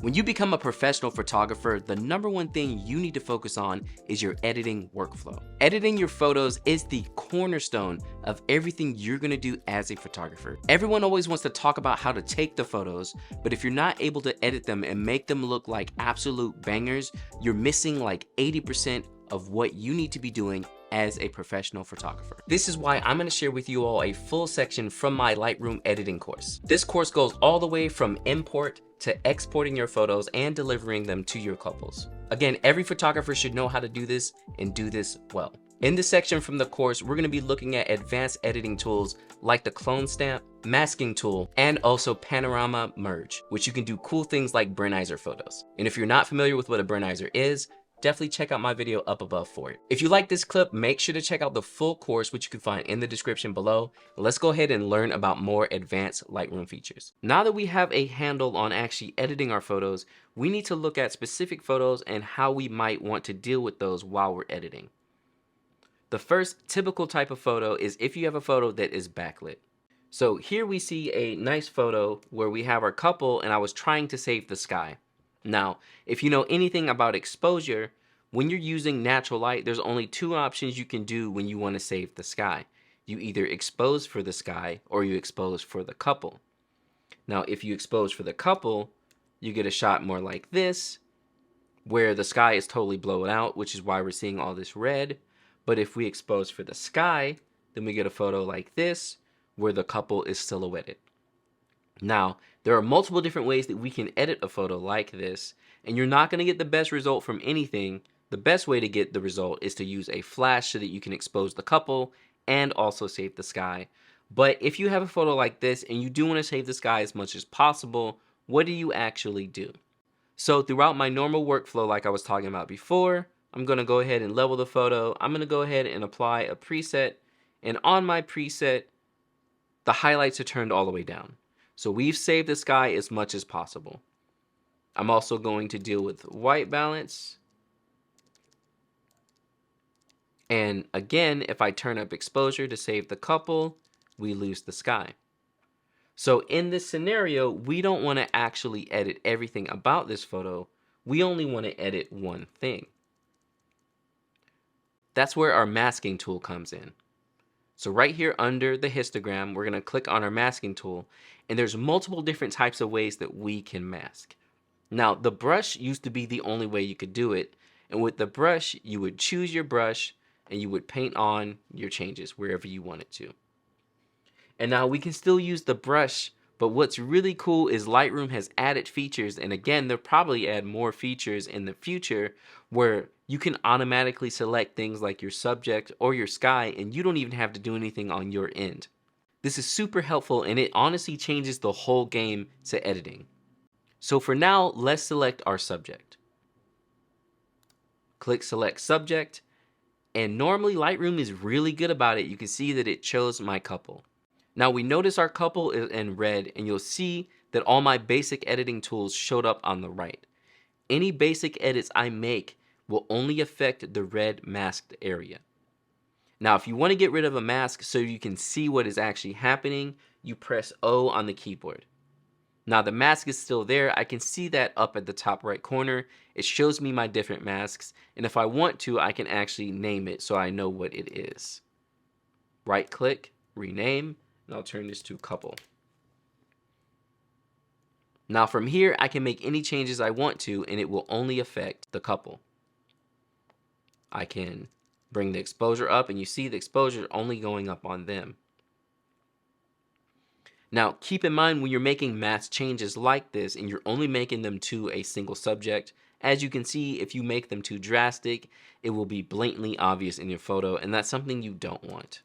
When you become a professional photographer, the number one thing you need to focus on is your editing workflow. Editing your photos is the cornerstone of everything you're gonna do as a photographer. Everyone always wants to talk about how to take the photos, but if you're not able to edit them and make them look like absolute bangers, you're missing like 80% of what you need to be doing as a professional photographer. This is why I'm gonna share with you all a full section from my Lightroom editing course. This course goes all the way from import to exporting your photos and delivering them to your couples. Again, every photographer should know how to do this and do this well. In this section from the course, we're gonna be looking at advanced editing tools like the clone stamp, masking tool, and also Panorama Merge, which you can do cool things like burnizer photos. And if you're not familiar with what a burnizer is, definitely check out my video up above for it. If you like this clip, make sure to check out the full course, which you can find in the description below. Let's go ahead and learn about more advanced Lightroom features. Now that we have a handle on actually editing our photos, we need to look at specific photos and how we might want to deal with those while we're editing. The first typical type of photo is if you have a photo that is backlit. So here we see a nice photo where we have our couple and I was trying to save the sky. Now, if you know anything about exposure, when you're using natural light, there's only two options you can do when you want to save the sky. You either expose for the sky or you expose for the couple. Now, if you expose for the couple, you get a shot more like this, where the sky is totally blown out, which is why we're seeing all this red. But if we expose for the sky, then we get a photo like this, where the couple is silhouetted. Now, there are multiple different ways that we can edit a photo like this, and you're not going to get the best result from anything. The best way to get the result is to use a flash so that you can expose the couple and also save the sky. But if you have a photo like this and you do want to save the sky as much as possible, what do you actually do? So throughout my normal workflow, like I was talking about before, I'm going to go ahead and level the photo. I'm going to go ahead and apply a preset, and on my preset, the highlights are turned all the way down. So we've saved the sky as much as possible. I'm also going to deal with white balance. And again, if I turn up exposure to save the couple, we lose the sky. So in this scenario, we don't want to actually edit everything about this photo. We only want to edit one thing. That's where our masking tool comes in. So right here under the histogram, we're going to click on our masking tool, and there's multiple different types of ways that we can mask. Now, the brush used to be the only way you could do it, and with the brush, you would choose your brush and you would paint on your changes wherever you wanted to. And now we can still use the brush, but what's really cool is Lightroom has added features, and again, they'll probably add more features in the future where you can automatically select things like your subject or your sky, and you don't even have to do anything on your end. This is super helpful, and it honestly changes the whole game to editing. So for now, let's select our subject. Click Select Subject, and normally Lightroom is really good about it. You can see that it chose my couple. Now we notice our couple is in red, and you'll see that all my basic editing tools showed up on the right. Any basic edits I make will only affect the red masked area. Now, if you want to get rid of a mask so you can see what is actually happening, you press O on the keyboard. Now the mask is still there. I can see that up at the top right corner. It shows me my different masks, and if I want to, I can actually name it so I know what it is. Right click, rename, and I'll turn this to couple. Now from here, I can make any changes I want to, and it will only affect the couple. I can bring the exposure up, and you see the exposure only going up on them. Now, keep in mind when you're making mask changes like this, and you're only making them to a single subject, as you can see, if you make them too drastic, it will be blatantly obvious in your photo, and that's something you don't want.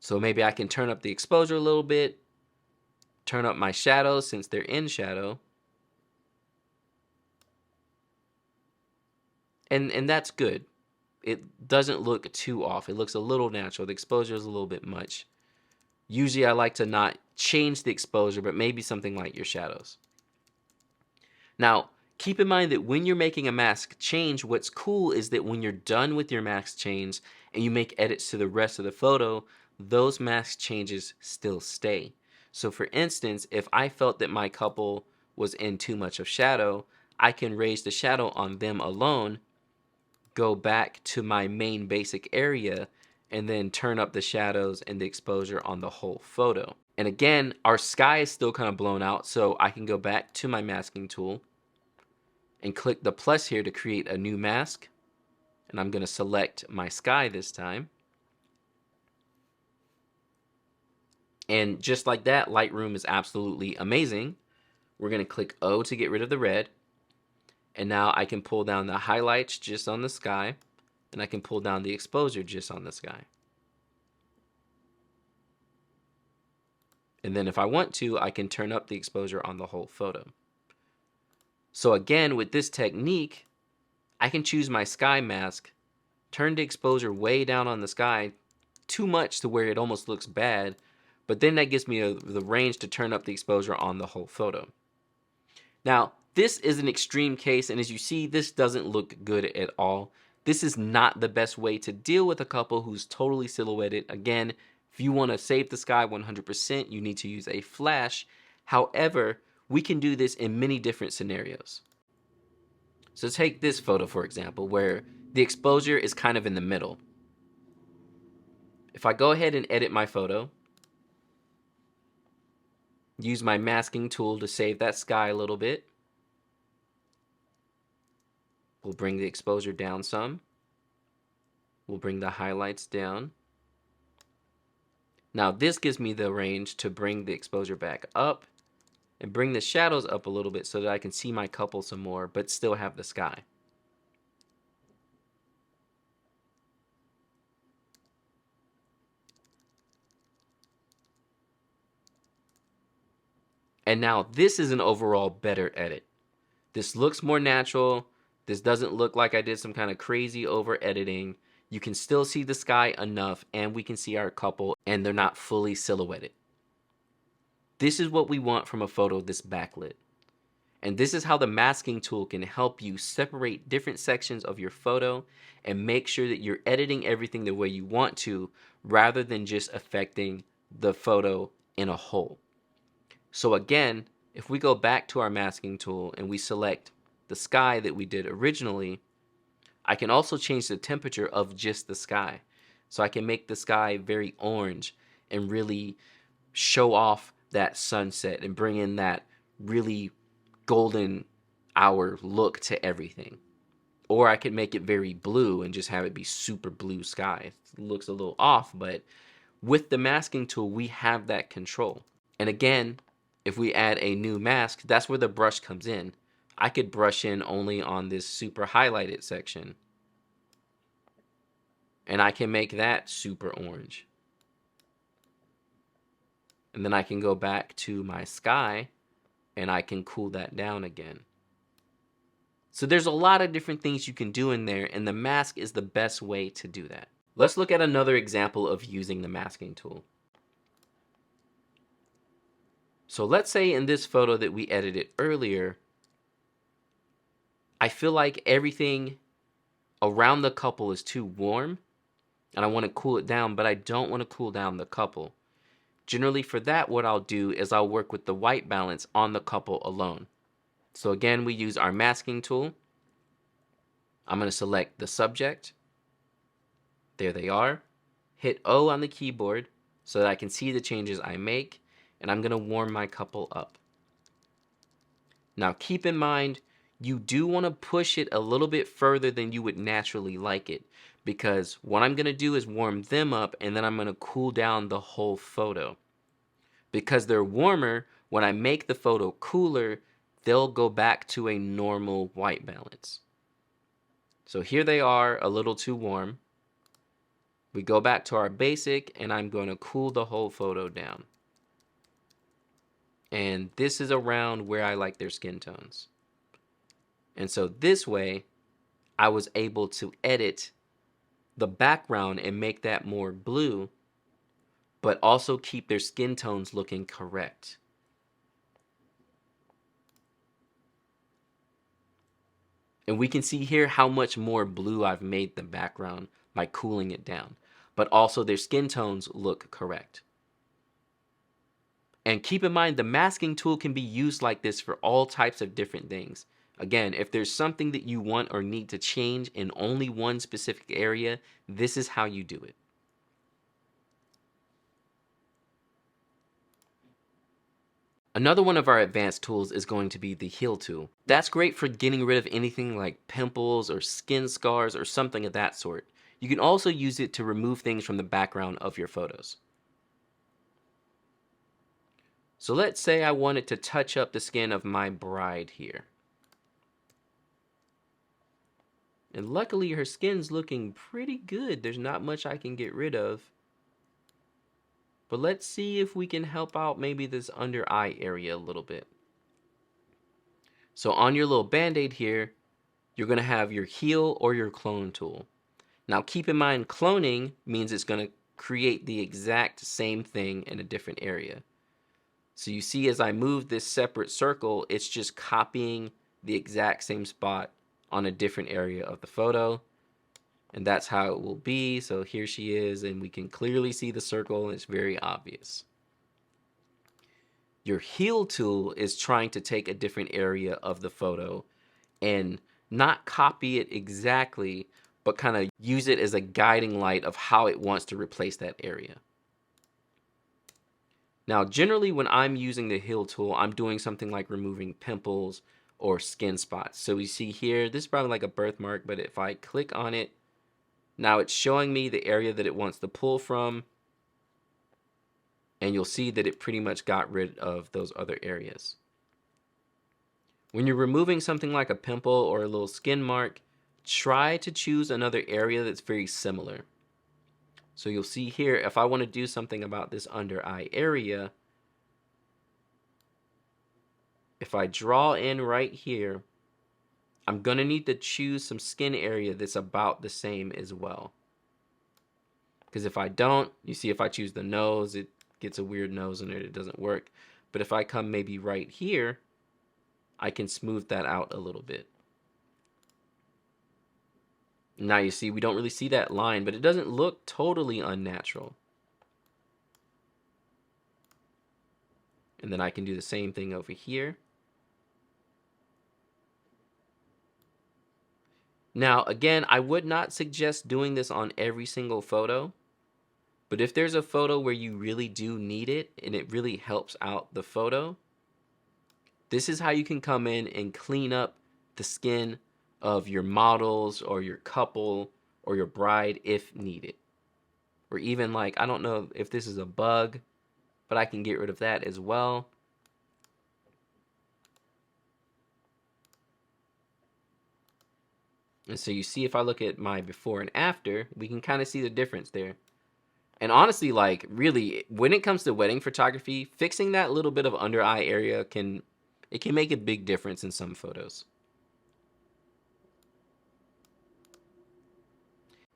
So maybe I can turn up the exposure a little bit, turn up my shadows since they're in shadow. And that's good. It doesn't look too off. It looks a little natural. The exposure is a little bit much. Usually I like to not change the exposure, but maybe something like your shadows. Now, keep in mind that when you're making a mask change, what's cool is that when you're done with your mask change and you make edits to the rest of the photo, those mask changes still stay. So for instance, if I felt that my couple was in too much of shadow, I can raise the shadow on them alone, go back to my main basic area, and then turn up the shadows and the exposure on the whole photo. And again, our sky is still kind of blown out, so I can go back to my masking tool and click the plus here to create a new mask. And I'm going to select my sky this time. And just like that, Lightroom is absolutely amazing. We're going to click O to get rid of the red. And now I can pull down the highlights just on the sky, and I can pull down the exposure just on the sky. And then if I want to, I can turn up the exposure on the whole photo. So again, with this technique, I can choose my sky mask, turn the exposure way down on the sky, too much to where it almost looks bad, but then that gives me the range to turn up the exposure on the whole photo. Now, this is an extreme case, and as you see, this doesn't look good at all. This is not the best way to deal with a couple who's totally silhouetted. Again, if you want to save the sky 100%, you need to use a flash. However, we can do this in many different scenarios. So take this photo, for example, where the exposure is kind of in the middle. If I go ahead and edit my photo, use my masking tool to save that sky a little bit, we'll bring the exposure down some. We'll bring the highlights down. Now this gives me the range to bring the exposure back up and bring the shadows up a little bit so that I can see my couple some more, but still have the sky. And now this is an overall better edit. This looks more natural. This doesn't look like I did some kind of crazy over editing. You can still see the sky enough, and we can see our couple, and they're not fully silhouetted. This is what we want from a photo that's backlit. And this is how the masking tool can help you separate different sections of your photo and make sure that you're editing everything the way you want to, rather than just affecting the photo in a whole. So again, if we go back to our masking tool and we select the sky that we did originally, I can also change the temperature of just the sky. So I can make the sky very orange and really show off that sunset and bring in that really golden hour look to everything. Or I can make it very blue and just have it be super blue sky. It looks a little off, but with the masking tool, we have that control. And again, if we add a new mask, that's where the brush comes in. I could brush in only on this super highlighted section. And I can make that super orange. And then I can go back to my sky and I can cool that down again. So there's a lot of different things you can do in there, and the mask is the best way to do that. Let's look at another example of using the masking tool. So let's say in this photo that we edited earlier, I feel like everything around the couple is too warm and I want to cool it down, but I don't want to cool down the couple. Generally for that, what I'll do is I'll work with the white balance on the couple alone. So again, we use our masking tool. I'm going to select the subject. There they are. Hit O on the keyboard so that I can see the changes I make, and I'm going to warm my couple up. Now keep in mind, you do want to push it a little bit further than you would naturally like it, because what I'm going to do is warm them up and then I'm going to cool down the whole photo. Because they're warmer, when I make the photo cooler, they'll go back to a normal white balance. So here they are, a little too warm. We go back to our basic and I'm going to cool the whole photo down. And this is around where I like their skin tones. And so this way, I was able to edit the background and make that more blue, but also keep their skin tones looking correct. And we can see here how much more blue I've made the background by cooling it down, but also their skin tones look correct. And keep in mind, the masking tool can be used like this for all types of different things. Again, if there's something that you want or need to change in only one specific area, this is how you do it. Another one of our advanced tools is going to be the heal tool. That's great for getting rid of anything like pimples or skin scars or something of that sort. You can also use it to remove things from the background of your photos. So let's say I wanted to touch up the skin of my bride here. And luckily her skin's looking pretty good. There's not much I can get rid of. But let's see if we can help out maybe this under eye area a little bit. So on your little band-aid here, you're going to have your heal or your clone tool. Now keep in mind, cloning means it's going to create the exact same thing in a different area. So you see as I move this separate circle, it's just copying the exact same spot on a different area of the photo. And that's how it will be. So here she is, and we can clearly see the circle, and it's very obvious. Your heal tool is trying to take a different area of the photo and not copy it exactly, but kind of use it as a guiding light of how it wants to replace that area. Now, generally when I'm using the heal tool, I'm doing something like removing pimples or skin spots. So we see here, this is probably like a birthmark, but if I click on it, now it's showing me the area that it wants to pull from, and you'll see that it pretty much got rid of those other areas. When you're removing something like a pimple or a little skin mark, try to choose another area that's very similar. So you'll see here, if I want to do something about this under eye area, if I draw in right here, I'm going to need to choose some skin area that's about the same as well. Because if I don't, you see if I choose the nose, it gets a weird nose in it, it doesn't work. But if I come maybe right here, I can smooth that out a little bit. Now you see we don't really see that line, but it doesn't look totally unnatural. And then I can do the same thing over here. Now, again, I would not suggest doing this on every single photo, but if there's a photo where you really do need it and it really helps out the photo, this is how you can come in and clean up the skin of your models or your couple or your bride if needed. Or even like, I don't know if this is a bug, but I can get rid of that as well. And so you see if I look at my before and after, we can kind of see the difference there. And honestly, like really, when it comes to wedding photography, fixing that little bit of under eye area can make a big difference in some photos.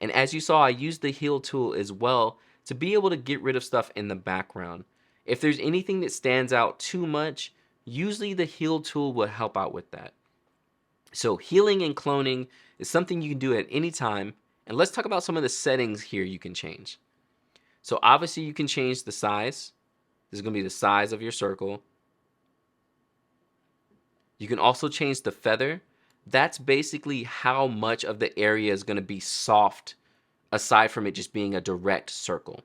And as you saw, I used the heal tool as well to be able to get rid of stuff in the background. If there's anything that stands out too much, usually the heal tool will help out with that. So healing and cloning is something you can do at any time. And let's talk about some of the settings here you can change. So obviously you can change the size. This is going to be the size of your circle. You can also change the feather. That's basically how much of the area is going to be soft, aside from it just being a direct circle.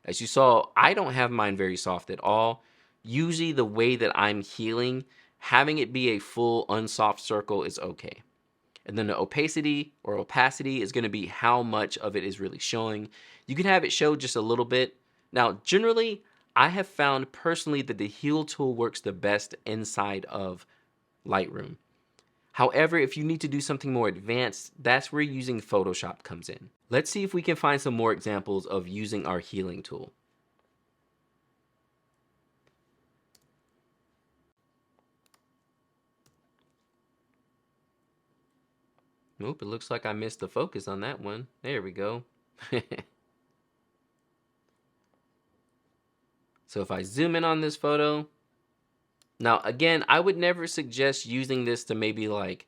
As you saw, I don't have mine very soft at all. Usually the way that I'm healing, having it be a full unsoft circle is okay. And then the opacity is going to be how much of it is really showing. You can have it show just a little bit. Now, generally, I have found personally that the heal tool works the best inside of Lightroom. However, if you need to do something more advanced, that's where using Photoshop comes in. Let's see if we can find some more examples of using our healing tool. Nope, it looks like I missed the focus on that one. There we go. So if I zoom in on this photo, now again, I would never suggest using this to maybe like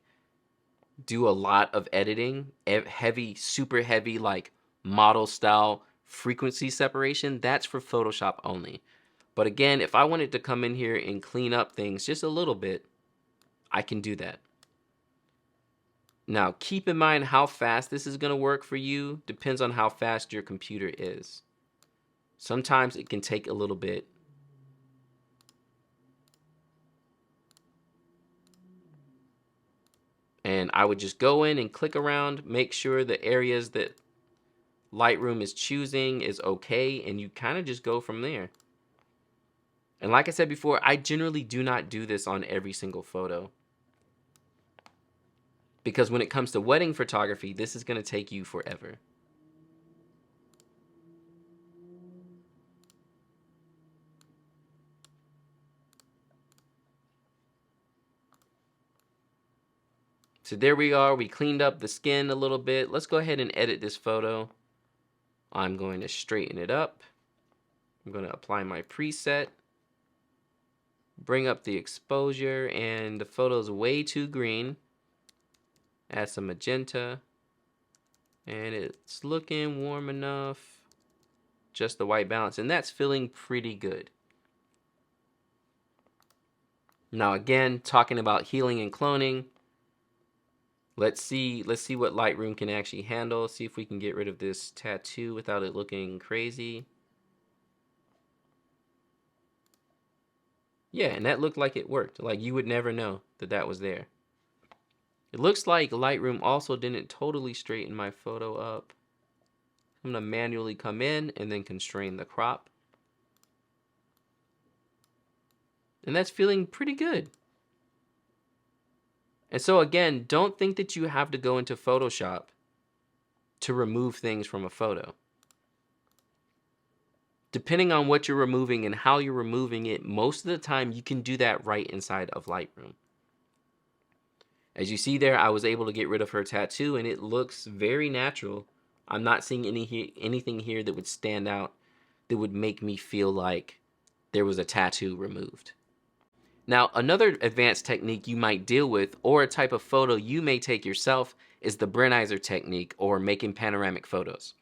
do a lot of editing, heavy, super heavy, like model style frequency separation. That's for Photoshop only. But again, if I wanted to come in here and clean up things just a little bit, I can do that. Now, keep in mind how fast this is going to work for you depends on how fast your computer is. Sometimes it can take a little bit. And I would just go in and click around, make sure the areas that Lightroom is choosing is okay, and you kind of just go from there. And like I said before, I generally do not do this on every single photo, because when it comes to wedding photography, this is going to take you forever. So there we are. We cleaned up the skin a little bit. Let's go ahead and edit this photo. I'm going to straighten it up. I'm going to apply my preset. Bring up the exposure, and the photo's way too green. Add some magenta. And it's looking warm enough. Just the white balance, and that's feeling pretty good. Now again, talking about healing and cloning, let's see what Lightroom can actually handle. See if we can get rid of this tattoo without it looking crazy. Yeah, and that looked like it worked. Like you would never know that that was there. It looks like Lightroom also didn't totally straighten my photo up. I'm gonna manually come in and then constrain the crop. And that's feeling pretty good. And so again, don't think that you have to go into Photoshop to remove things from a photo. Depending on what you're removing and how you're removing it, most of the time you can do that right inside of Lightroom. As you see there, I was able to get rid of her tattoo, and it looks very natural. I'm not seeing anything here that would stand out, that would make me feel like there was a tattoo removed. Now, another advanced technique you might deal with, or a type of photo you may take yourself, is the Brenizer technique, or making panoramic photos.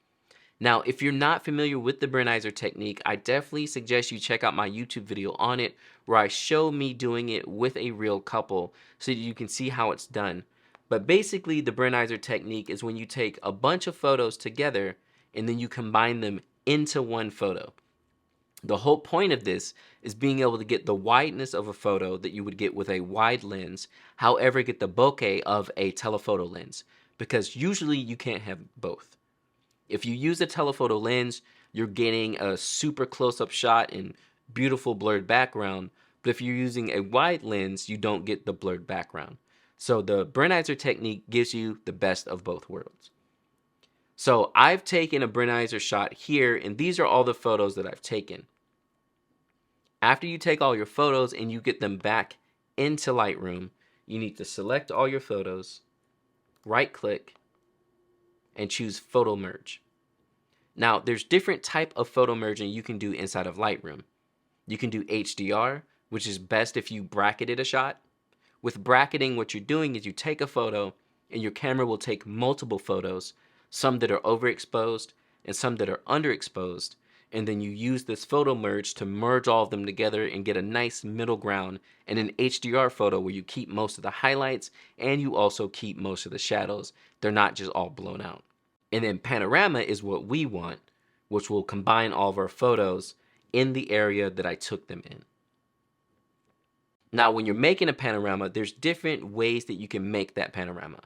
Now, if you're not familiar with the Brenizer technique, I definitely suggest you check out my YouTube video on it, where I show me doing it with a real couple so that you can see how it's done. But basically, the Brenizer technique is when you take a bunch of photos together and then you combine them into one photo. The whole point of this is being able to get the wideness of a photo that you would get with a wide lens, however, get the bokeh of a telephoto lens, because usually you can't have both. If you use a telephoto lens, you're getting a super close-up shot and beautiful blurred background, but if you're using a wide lens, you don't get the blurred background. So the Brenizer technique gives you the best of both worlds. So I've taken a Brenizer shot here, and these are all the photos that I've taken. After you take all your photos and you get them back into Lightroom, you need to select all your photos, right-click, and choose Photo Merge. Now, there's different type of photo merging you can do inside of Lightroom. You can do HDR, which is best if you bracketed a shot. With bracketing, what you're doing is you take a photo and your camera will take multiple photos, some that are overexposed and some that are underexposed, and then you use this photo merge to merge all of them together and get a nice middle ground in an HDR photo where you keep most of the highlights and you also keep most of the shadows. They're not just all blown out. And then Panorama is what we want, which will combine all of our photos in the area that I took them in. Now, when you're making a panorama, there's different ways that you can make that panorama.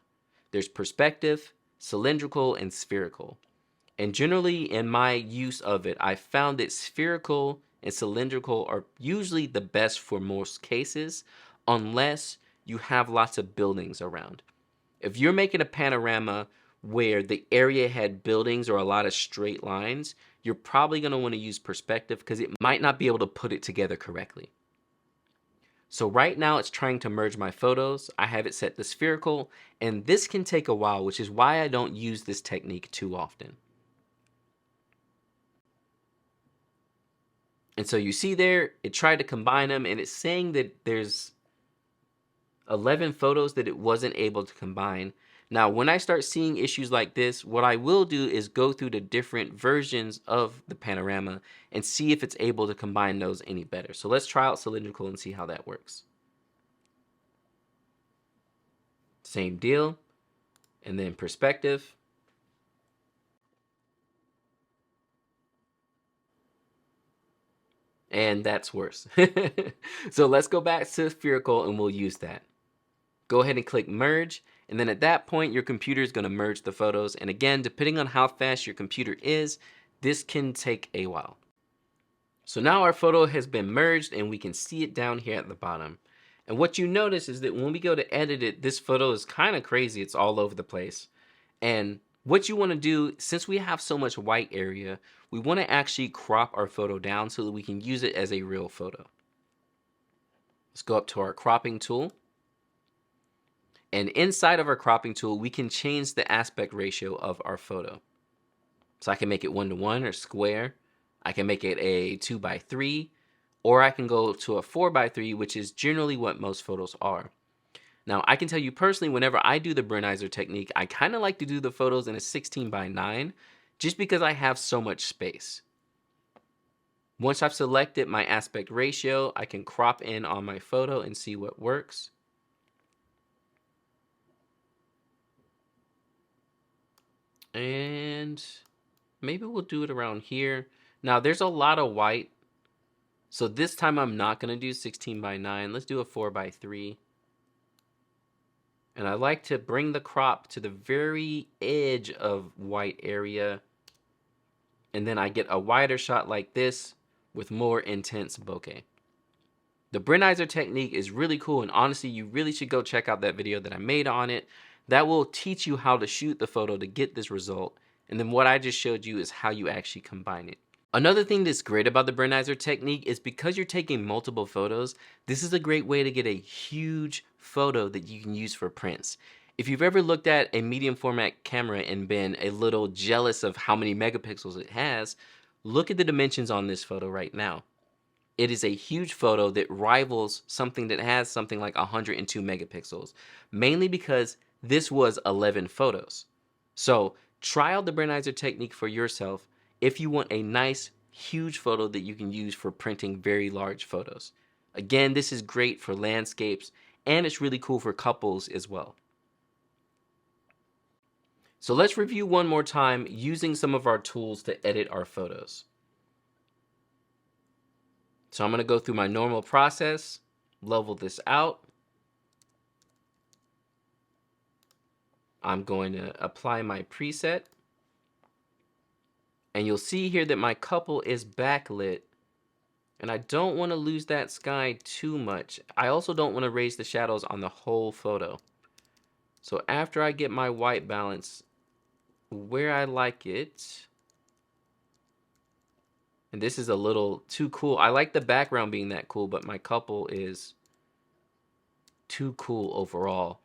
There's perspective, cylindrical, and spherical. And generally, in my use of it, I found that spherical and cylindrical are usually the best for most cases, unless you have lots of buildings around. If you're making a panorama where the area had buildings or a lot of straight lines, you're probably going to want to use perspective because it might not be able to put it together correctly. So right now it's trying to merge my photos. I have it set to spherical, and this can take a while, which is why I don't use this technique too often. And so you see there, it tried to combine them, and it's saying that there's 11 photos that it wasn't able to combine. Now, when I start seeing issues like this, what I will do is go through the different versions of the panorama and see if it's able to combine those any better. So let's try out cylindrical and see how that works. Same deal. And then perspective. And that's worse. So let's go back to spherical and we'll use that. Go ahead and click merge. And then at that point, your computer is going to merge the photos. And again, depending on how fast your computer is, this can take a while. So now our photo has been merged and we can see it down here at the bottom. And what you notice is that when we go to edit it, this photo is kind of crazy. It's all over the place. And what you want to do, since we have so much white area, we want to actually crop our photo down so that we can use it as a real photo. Let's go up to our cropping tool. And inside of our cropping tool, we can change the aspect ratio of our photo. So I can make it 1:1 or square. I can make it a 2:3, or I can go to a 4:3, which is generally what most photos are. Now, I can tell you personally, whenever I do the Brenizer technique, I kind of like to do the photos in a 16:9, just because I have so much space. Once I've selected my aspect ratio, I can crop in on my photo and see what works. And maybe we'll do it around here. Now, there's a lot of white, so this time I'm not going to do 16:9. Let's do a 4:3. And I like to bring the crop to the very edge of white area. And then I get a wider shot like this with more intense bokeh. The Brenizer technique is really cool, and honestly, you really should go check out that video that I made on it. That will teach you how to shoot the photo to get this result. And then what I just showed you is how you actually combine it. Another thing that's great about the Brenizer technique is because you're taking multiple photos, this is a great way to get a huge photo that you can use for prints. If you've ever looked at a medium format camera and been a little jealous of how many megapixels it has, look at the dimensions on this photo right now. It is a huge photo that rivals something that has something like 102 megapixels, mainly because this was 11 photos. So try out the Brenizer technique for yourself if you want a nice, huge photo that you can use for printing very large photos. Again, this is great for landscapes, and it's really cool for couples as well. So let's review one more time using some of our tools to edit our photos. So I'm going to go through my normal process, level this out. I'm going to apply my preset. And you'll see here that my couple is backlit. And I don't want to lose that sky too much. I also don't want to raise the shadows on the whole photo. So after I get my white balance where I like it, and this is a little too cool. I like the background being that cool, but my couple is too cool overall.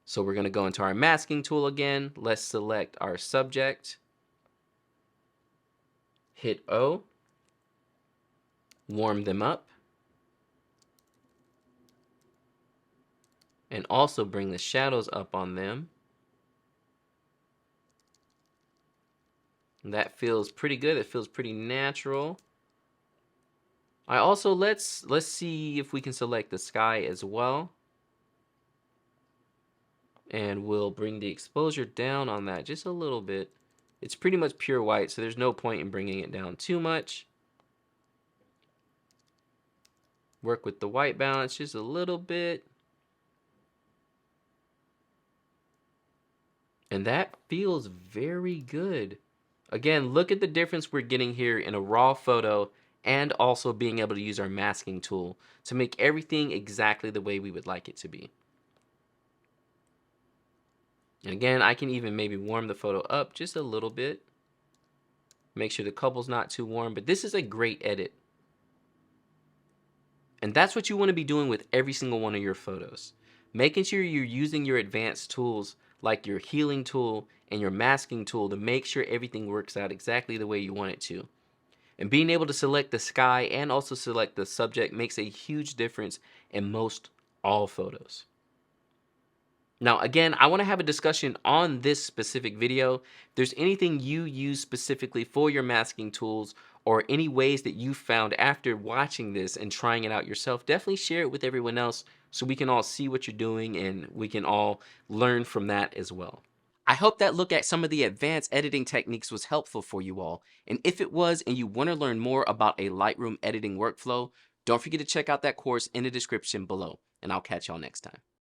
So we're going to go into our masking tool again. Let's select our subject. Hit O. Warm them up. And also bring the shadows up on them. And that feels pretty good. It feels pretty natural. I also let's see if we can select the sky as well. And we'll bring the exposure down on that just a little bit. It's pretty much pure white, so there's no point in bringing it down too much. Work with the white balance just a little bit. And that feels very good. Again, look at the difference we're getting here in a raw photo and also being able to use our masking tool to make everything exactly the way we would like it to be. And again, I can even maybe warm the photo up just a little bit. Make sure the couple's not too warm, but this is a great edit. And that's what you want to be doing with every single one of your photos. Making sure you're using your advanced tools like your healing tool and your masking tool to make sure everything works out exactly the way you want it to. And being able to select the sky and also select the subject makes a huge difference in most all photos. Now, again, I want to have a discussion on this specific video. If there's anything you use specifically for your masking tools or any ways that you found after watching this and trying it out yourself, definitely share it with everyone else so we can all see what you're doing and we can all learn from that as well. I hope that look at some of the advanced editing techniques was helpful for you all. And if it was and you want to learn more about a Lightroom editing workflow, don't forget to check out that course in the description below. And I'll catch y'all next time.